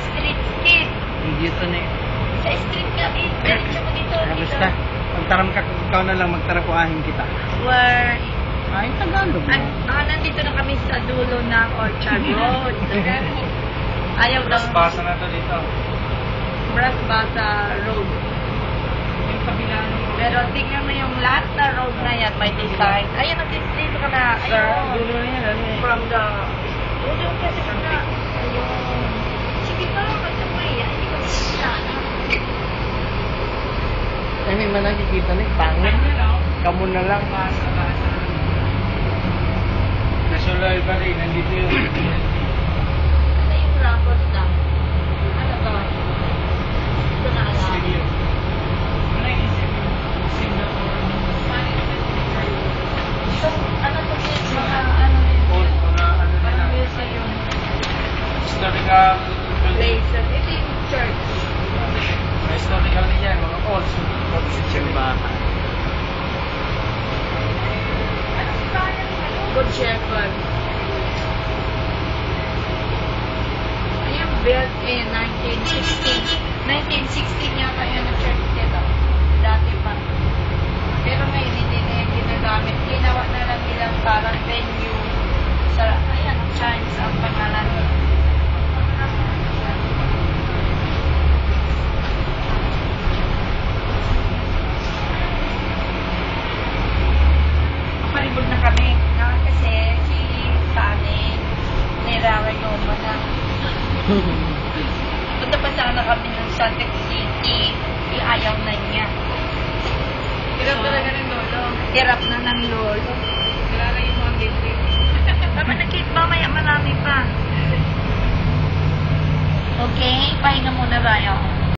Street kid. Dito na eh. Sa street kami. Diretso mo dito. Basta, magtaram ka, ikaw na lang, magtarapuahin kita. Where? Ay, Tagalog mo. Nandito na kami sa dulo ng Orchard Road. Ayaw daw. Basa na to dito. Brasbasa Road. Yung kabila ng... Pero tingnan mo yung lahat na road na yan, may design. Ayun, dito ka na. Sa Ayun. dulo na yan, ano eh. From the... Dulo kasi ka na. Ayun. Sige pa, magsamoy. Hindi ko siya. Ay, may man nakikita na, pangit. Kamu na lang. Basa. Nasulay pa rin, nandito yung... Ano yung rapport na? Ano to? Ito na alam. Sige. Ano yung Singapore? So, ano to din? Mga ano din? Old, mga ano Parang nila. museum. Historical building. Places. Ito yung church. May historical niya, mga old. Simbahan. Anong kaya ng ano? Good Shepherd. Ayun, built in 1916. 1916 yata yun ang church nila. Dati pa. Pero ngayon, hindi na yung ginagamit. Ginawa na lang nilang parang venue. Sa, ayan, Chimes ang pangalan. Palibog na kami. Kasi si Sunny, nirawayo mo na. Punta pa sana kami ng Santa City. Ayaw na niya. Hirap talaga ng lolo. Hirap na ng lolo. Nilalagay mo ang gateway. Tama na Kate, mamaya marami pa. Okay, pahinga muna tayo.